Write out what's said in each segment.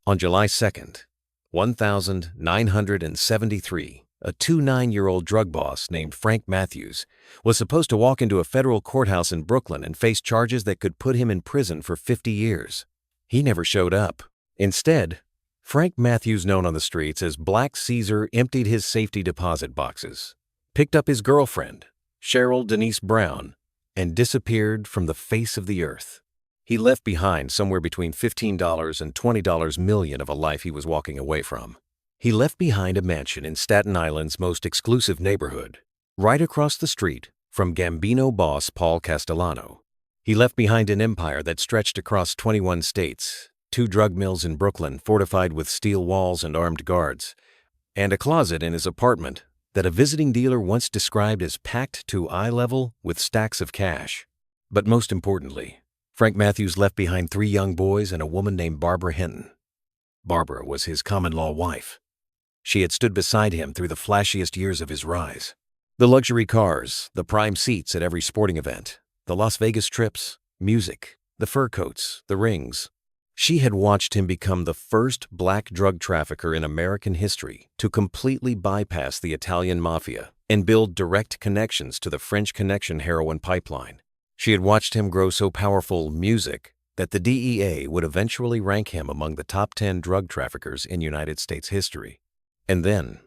On July 2nd, 1973, a 29-year-old drug boss named Frank Matthews was supposed to walk into a federal courthouse in Brooklyn and face charges that could put him in prison for 50 years. He never showed up. Instead, Frank Matthews, known on the streets as Black Caesar, emptied his safety deposit boxes, picked up his girlfriend, Cheryl Denise Brown, and disappeared from the face of the earth. He left behind somewhere between $15 and $20 million of a life he was walking away from. He left behind a mansion in Staten Island's most exclusive neighborhood, right across the street from Gambino boss Paul Castellano. He left behind an empire that stretched across 21 states, 2 drug mills in Brooklyn fortified with steel walls and armed guards, and a closet in his apartment that a visiting dealer once described as packed to eye level with stacks of cash. But most importantly, Frank Matthews left behind 3 young boys and a woman named Barbara Hinton. Barbara was his common-law wife. She had stood beside him through the flashiest years of his rise. The luxury cars, the prime seats at every sporting event, the Las Vegas trips, music, the fur coats, the rings. She had watched him become the first black drug trafficker in American history to completely bypass the Italian mafia and build direct connections to the French Connection heroin pipeline. She had watched him grow so powerful music that the DEA would eventually rank him among the top 10 drug traffickers in United States history. And then,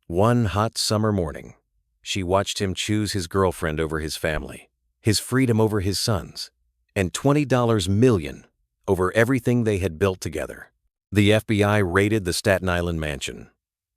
one hot summer morning, she watched him choose his girlfriend over his family, his freedom over his sons, and $20 million over everything they had built together. The FBI raided the Staten Island mansion.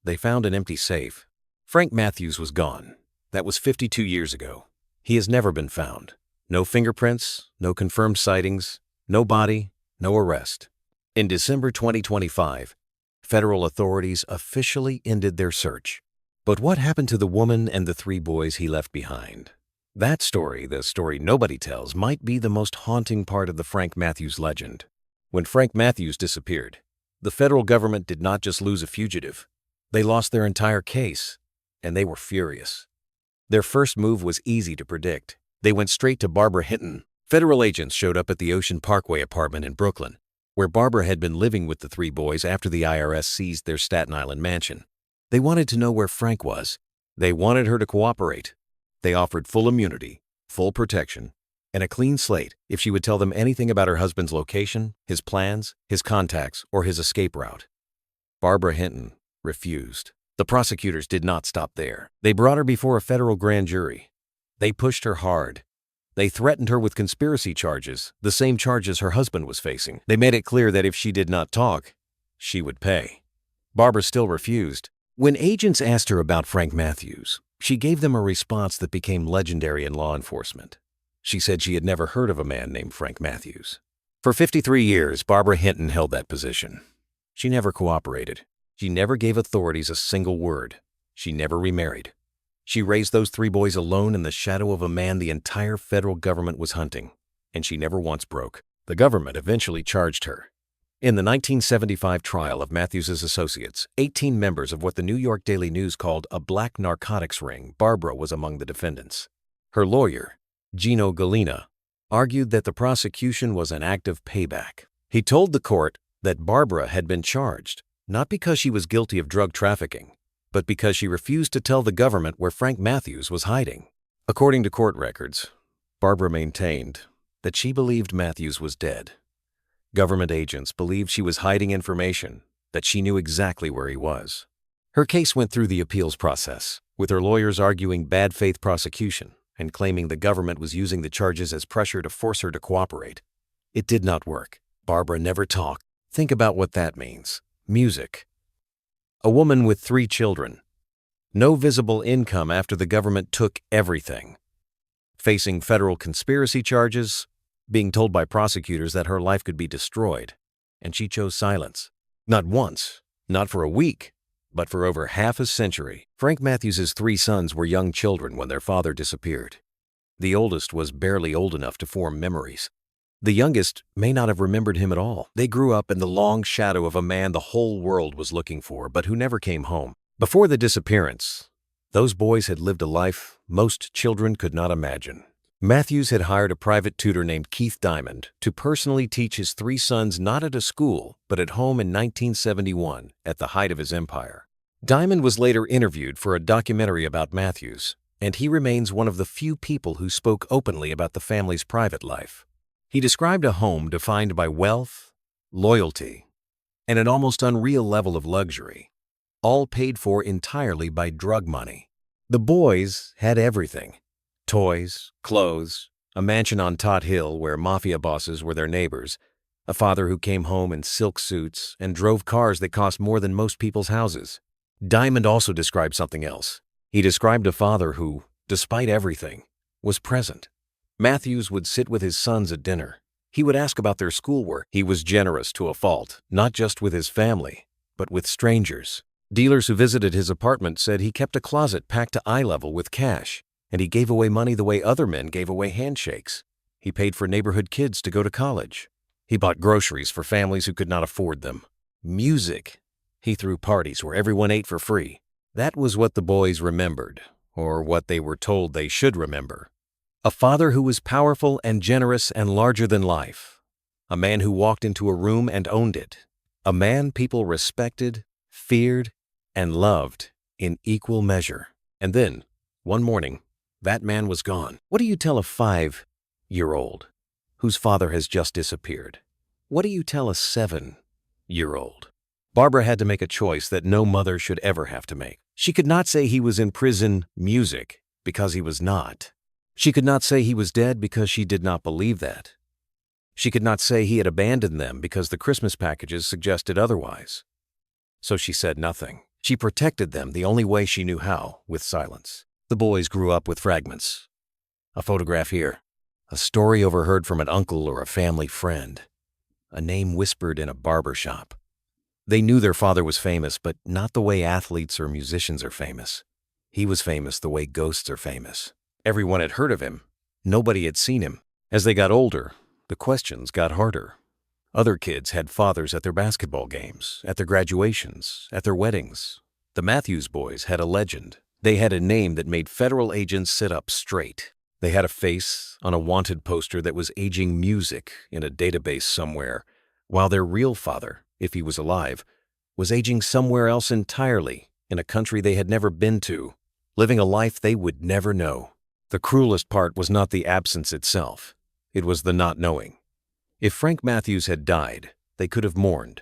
They found an empty safe. Frank Matthews was gone. That was 52 years ago. He has never been found. No fingerprints, no confirmed sightings, no body, no arrest. In December 2025, federal authorities officially ended their search. But what happened to the woman and the 3 boys he left behind? That story, the story nobody tells, might be the most haunting part of the Frank Matthews legend. When Frank Matthews disappeared, the federal government did not just lose a fugitive. They lost their entire case, and they were furious. Their first move was easy to predict. They went straight to Barbara Hinton. Federal agents showed up at the Ocean Parkway apartment in Brooklyn, where Barbara had been living with the 3 boys after the IRS seized their Staten Island mansion. They wanted to know where Frank was. They wanted her to cooperate. They offered full immunity, full protection, and a clean slate if she would tell them anything about her husband's location, his plans, his contacts, or his escape route. Barbara Hinton refused. The prosecutors did not stop there. They brought her before a federal grand jury. They pushed her hard. They threatened her with conspiracy charges, the same charges her husband was facing. They made it clear that if she did not talk, she would pay. Barbara still refused. When agents asked her about Frank Matthews, she gave them a response that became legendary in law enforcement. She said she had never heard of a man named Frank Matthews. For 53 years, Barbara Hinton held that position. She never cooperated. She never gave authorities a single word. She never remarried. She raised those 3 boys alone in the shadow of a man the entire federal government was hunting, and she never once broke. The government eventually charged her. In the 1975 trial of Matthews's associates, 18 members of what the New York Daily News called a black narcotics ring, Barbara was among the defendants. Her lawyer, Gino Galena, argued that the prosecution was an act of payback. He told the court that Barbara had been charged, not because she was guilty of drug trafficking, but because she refused to tell the government where Frank Matthews was hiding. According to court records, Barbara maintained that she believed Matthews was dead. Government agents believed she was hiding information, that she knew exactly where he was. Her case went through the appeals process, with her lawyers arguing bad faith prosecution and claiming the government was using the charges as pressure to force her to cooperate. It did not work. Barbara never talked. Think about what that means. Music. A woman with 3 children. No visible income after the government took everything. Facing federal conspiracy charges, being told by prosecutors that her life could be destroyed, and she chose silence. Not once, not for a week, but for over half a century. Frank Matthews's 3 sons were young children when their father disappeared. The oldest was barely old enough to form memories. The youngest may not have remembered him at all. They grew up in the long shadow of a man the whole world was looking for, but who never came home. Before the disappearance, those boys had lived a life most children could not imagine. Matthews had hired a private tutor named Keith Diamond to personally teach his three sons not at a school, but at home in 1971, at the height of his empire. Diamond was later interviewed for a documentary about Matthews, and he remains one of the few people who spoke openly about the family's private life. He described a home defined by wealth, loyalty, and an almost unreal level of luxury, all paid for entirely by drug money. The boys had everything: toys, clothes, a mansion on Tot Hill where mafia bosses were their neighbors, a father who came home in silk suits and drove cars that cost more than most people's houses. Diamond also described something else. He described a father who, despite everything, was present. Matthews would sit with his sons at dinner. He would ask about their schoolwork. He was generous to a fault, not just with his family, but with strangers. Dealers who visited his apartment said he kept a closet packed to eye level with cash, and he gave away money the way other men gave away handshakes. He paid for neighborhood kids to go to college. He bought groceries for families who could not afford them. Music. He threw parties where everyone ate for free. That was what the boys remembered, or what they were told they should remember. A father who was powerful and generous and larger than life. A man who walked into a room and owned it. A man people respected, feared, and loved in equal measure. And then, one morning, that man was gone. What do you tell a 5-year-old whose father has just disappeared? What do you tell a 7-year-old? Barbara had to make a choice that no mother should ever have to make. She could not say he was in prison music because he was not. She could not say he was dead because she did not believe that. She could not say he had abandoned them because the Christmas packages suggested otherwise. So she said nothing. She protected them the only way she knew how, with silence. The boys grew up with fragments. A photograph here. A story overheard from an uncle or a family friend. A name whispered in a barber shop. They knew their father was famous, but not the way athletes or musicians are famous. He was famous the way ghosts are famous. Everyone had heard of him. Nobody had seen him. As they got older, the questions got harder. Other kids had fathers at their basketball games, at their graduations, at their weddings. The Matthews boys had a legend. They had a name that made federal agents sit up straight. They had a face on a wanted poster that was aging music in a database somewhere, while their real father, if he was alive, was aging somewhere else entirely, in a country they had never been to, living a life they would never know. The cruelest part was not the absence itself. It was the not knowing. If Frank Matthews had died, they could have mourned.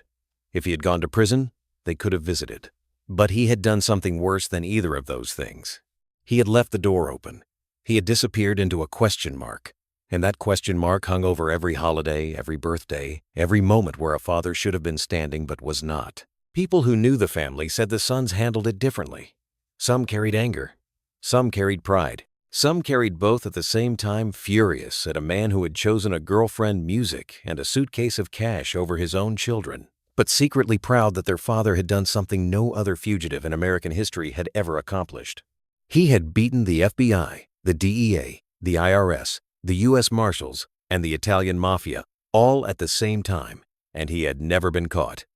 If he had gone to prison, they could have visited. But he had done something worse than either of those things. He had left the door open. He had disappeared into a question mark. And that question mark hung over every holiday, every birthday, every moment where a father should have been standing but was not. People who knew the family said the sons handled it differently. Some carried anger. Some carried pride. Some carried both at the same time, furious at a man who had chosen a girlfriend, music, and a suitcase of cash over his own children, but secretly proud that their father had done something no other fugitive in American history had ever accomplished. He had beaten the FBI, the DEA, the IRS, the U.S. Marshals, and the Italian mafia, all at the same time, and he had never been caught.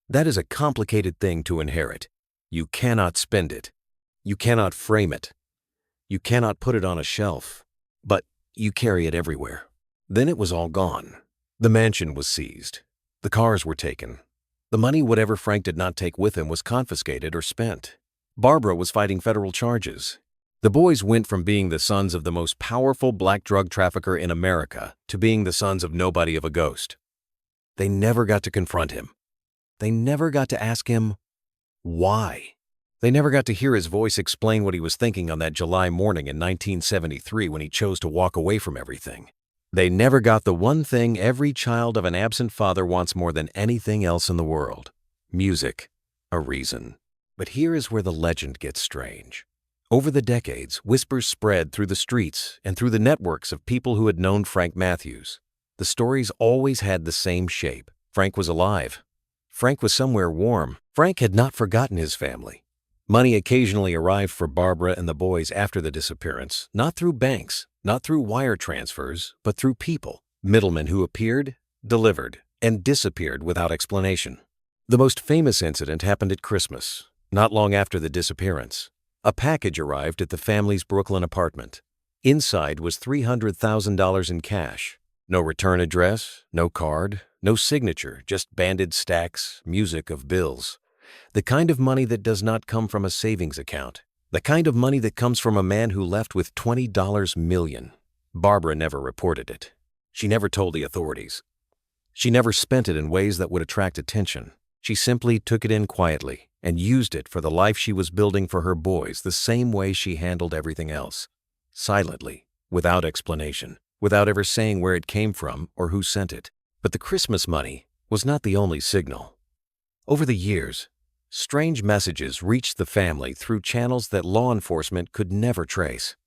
That is a complicated thing to inherit. You cannot spend it. You cannot frame it. You cannot put it on a shelf, but you carry it everywhere. Then it was all gone. The mansion was seized. The cars were taken. The money, whatever Frank did not take with him, was confiscated or spent. Barbara was fighting federal charges. The boys went from being the sons of the most powerful black drug trafficker in America to being the sons of nobody, of a ghost. They never got to confront him. They never got to ask him why. They never got to hear his voice explain what he was thinking on that July morning in 1973 when he chose to walk away from everything. They never got the one thing every child of an absent father wants more than anything else in the world: music, a reason. But here is where the legend gets strange. Over the decades, whispers spread through the streets and through the networks of people who had known Frank Matthews. The stories always had the same shape. Frank was alive. Frank was somewhere warm. Frank had not forgotten his family. Money occasionally arrived for Barbara and the boys after the disappearance, not through banks, not through wire transfers, but through people, middlemen who appeared, delivered, and disappeared without explanation. The most famous incident happened at Christmas, not long after the disappearance. A package arrived at the family's Brooklyn apartment. Inside was $300,000 in cash. No return address, no card, no signature, just banded stacks, music of bills. The kind of money that does not come from a savings account. The kind of money that comes from a man who left with $20 million. Barbara never reported it. She never told the authorities. She never spent it in ways that would attract attention. She simply took it in quietly and used it for the life she was building for her boys the same way she handled everything else. Silently, without explanation, without ever saying where it came from or who sent it. But the Christmas money was not the only signal. Over the years, strange messages reached the family through channels that law enforcement could never trace.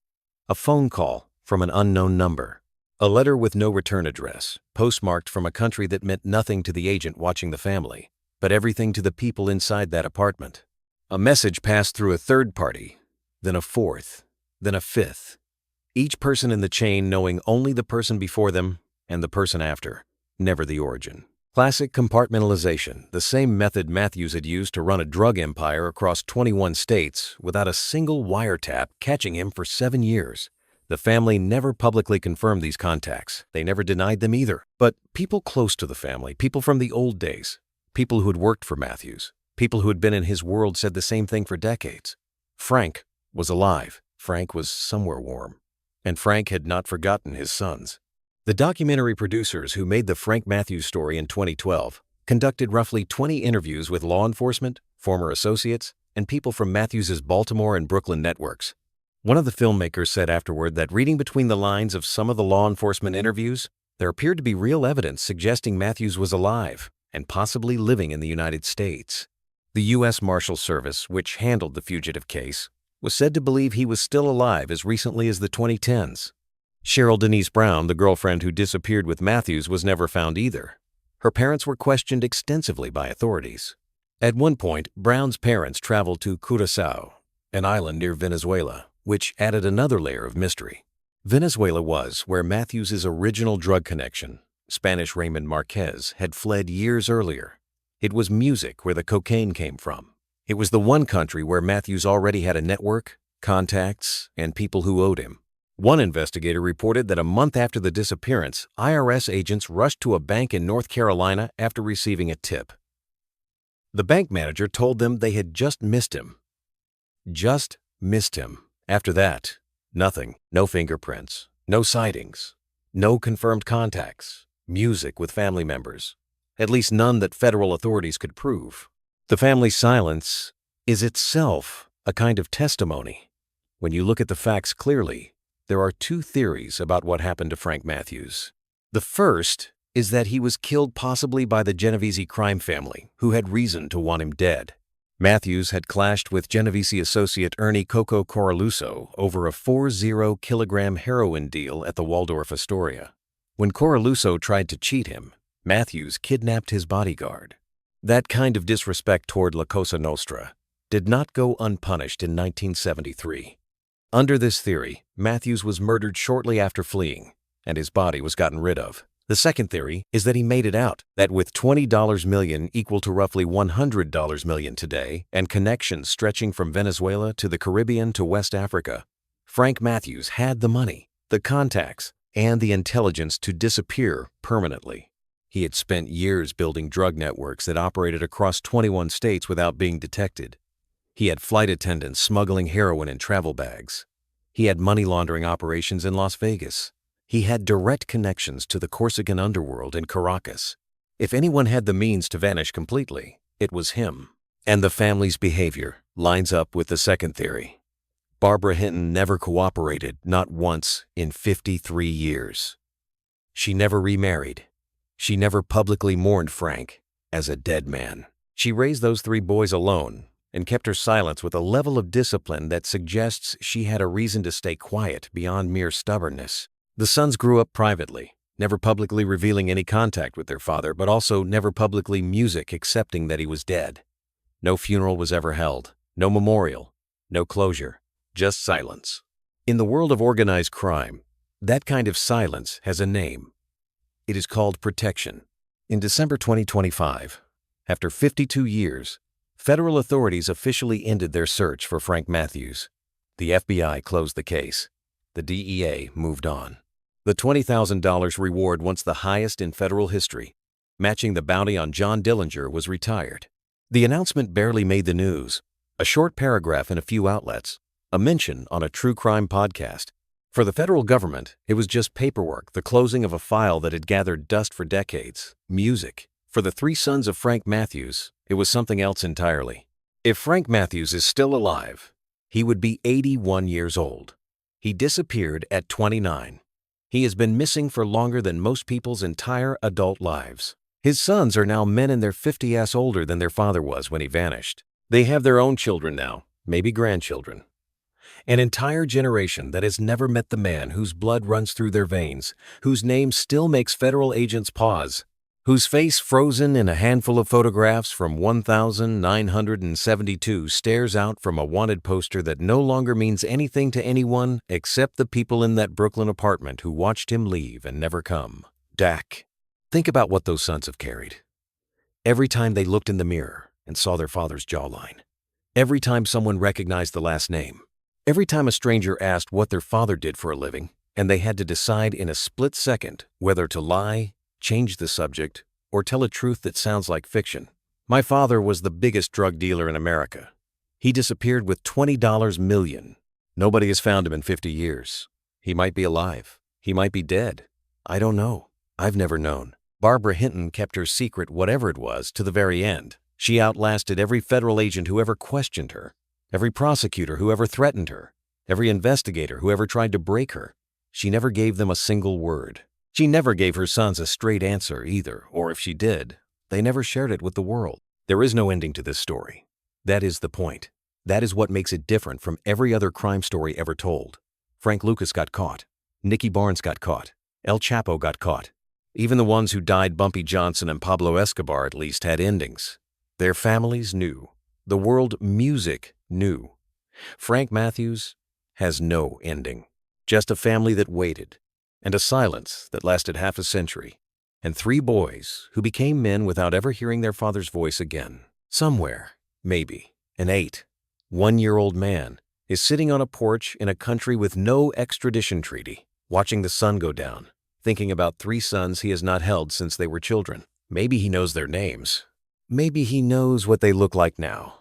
A phone call from an unknown number. A letter with no return address, postmarked from a country that meant nothing to the agent watching the family, but everything to the people inside that apartment. A message passed through a third party, then a fourth, then a fifth. Each person in the chain knowing only the person before them and the person after, never the origin. Classic compartmentalization, the same method Matthews had used to run a drug empire across 21 states without a single wiretap catching him for 7 years. The family never publicly confirmed these contacts. They never denied them either. But people close to the family, people from the old days, people who had worked for Matthews, people who had been in his world said the same thing for decades. Frank was alive. Frank was somewhere warm. And Frank had not forgotten his sons. The documentary producers who made the Frank Matthews story in 2012 conducted roughly 20 interviews with law enforcement, former associates, and people from Matthews's Baltimore and Brooklyn networks. One of the filmmakers said afterward that reading between the lines of some of the law enforcement interviews, there appeared to be real evidence suggesting Matthews was alive and possibly living in the United States. The U.S. Marshal Service, which handled the fugitive case, was said to believe he was still alive as recently as the 2010s. Cheryl Denise Brown, the girlfriend who disappeared with Matthews, was never found either. Her parents were questioned extensively by authorities. At one point, Brown's parents traveled to Curaçao, an island near Venezuela, which added another layer of mystery. Venezuela was where Matthews' original drug connection, Spanish Raymond Marquez, had fled years earlier. It was music where the cocaine came from. It was the one country where Matthews already had a network, contacts, and people who owed him. One investigator reported that a month after the disappearance, IRS agents rushed to a bank in North Carolina after receiving a tip. The bank manager told them they had just missed him. Just missed him. After that, nothing. No fingerprints, no sightings, no confirmed contacts, music with family members, at least none that federal authorities could prove. The family's silence is itself a kind of testimony. When you look at the facts clearly, there are two theories about what happened to Frank Matthews. The first is that he was killed possibly by the Genovese crime family, who had reason to want him dead. Matthews had clashed with Genovese associate Ernie Coco Coraluso over a 40-kilogram heroin deal at the Waldorf Astoria. When Coraluso tried to cheat him, Matthews kidnapped his bodyguard. That kind of disrespect toward La Cosa Nostra did not go unpunished in 1973. Under this theory, Matthews was murdered shortly after fleeing, and his body was gotten rid of. The second theory is that he made it out, that with $20 million equal to roughly $100 million today, and connections stretching from Venezuela to the Caribbean to West Africa, Frank Matthews had the money, the contacts, and the intelligence to disappear permanently. He had spent years building drug networks that operated across 21 states without being detected. He had flight attendants smuggling heroin in travel bags. He had money laundering operations in Las Vegas. He had direct connections to the Corsican underworld in Caracas. If anyone had the means to vanish completely, it was him. And the family's behavior lines up with the second theory. Barbara Hinton never cooperated, not once, in 53 years. She never remarried. She never publicly mourned Frank as a dead man. She raised those 3 boys alone and kept her silence with a level of discipline that suggests she had a reason to stay quiet beyond mere stubbornness. The sons grew up privately, never publicly revealing any contact with their father, but also never publicly music accepting that he was dead. No funeral was ever held, no memorial, no closure, just silence. In the world of organized crime, that kind of silence has a name. It is called protection. In December 2025, after 52 years, federal authorities officially ended their search for Frank Matthews. The FBI closed the case. the DEA moved on. The $20,000 reward, once the highest in federal history, matching the bounty on John Dillinger, was retired. The announcement barely made the news. A short paragraph in a few outlets, a mention on a true crime podcast. For the federal government, it was just paperwork, the closing of a file that had gathered dust for decades. Music. For the three sons of Frank Matthews, it was something else entirely. If Frank Matthews is still alive, he would be 81 years old. He disappeared at 29. He has been missing for longer than most people's entire adult lives. His sons are now men in their 50s older than their father was when he vanished. They have their own children now, maybe grandchildren. An entire generation that has never met the man whose blood runs through their veins, whose name still makes federal agents pause, whose face frozen in a handful of photographs from 1972 stares out from a wanted poster that no longer means anything to anyone except the people in that Brooklyn apartment who watched him leave and never come. Dak. Think about what those sons have carried. Every time they looked in the mirror and saw their father's jawline. Every time someone recognized the last name. Every time a stranger asked what their father did for a living, and they had to decide in a split second whether to lie, change the subject, or tell a truth that sounds like fiction. My father was the biggest drug dealer in America. He disappeared with $20 million. Nobody has found him in 50 years. He might be alive. He might be dead. I don't know. I've never known. Barbara Hinton kept her secret, whatever it was, to the very end. She outlasted every federal agent who ever questioned her, every prosecutor who ever threatened her, every investigator who ever tried to break her. She never gave them a single word. She never gave her sons a straight answer either, or if she did, they never shared it with the world. There is no ending to this story. That is the point. That is what makes it different from every other crime story ever told. Frank Lucas got caught. Nicky Barnes got caught. El Chapo got caught. Even the ones who died, Bumpy Johnson and Pablo Escobar, at least had endings. Their families knew. The world music knew. Frank Matthews has no ending. Just a family that waited, and a silence that lasted half a century, and three boys who became men without ever hearing their father's voice again. Somewhere, maybe, an 1-year-old man is sitting on a porch in a country with no extradition treaty, watching the sun go down, thinking about three sons he has not held since they were children. Maybe he knows their names. Maybe he knows what they look like now.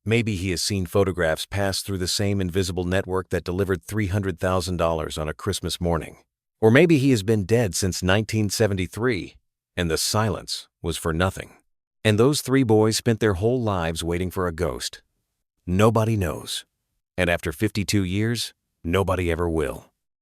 Maybe he has seen photographs pass through the same invisible network that delivered $300,000 on a Christmas morning. Or maybe he has been dead since 1973, and the silence was for nothing. And those three boys spent their whole lives waiting for a ghost. Nobody knows. And after 52 years, nobody ever will.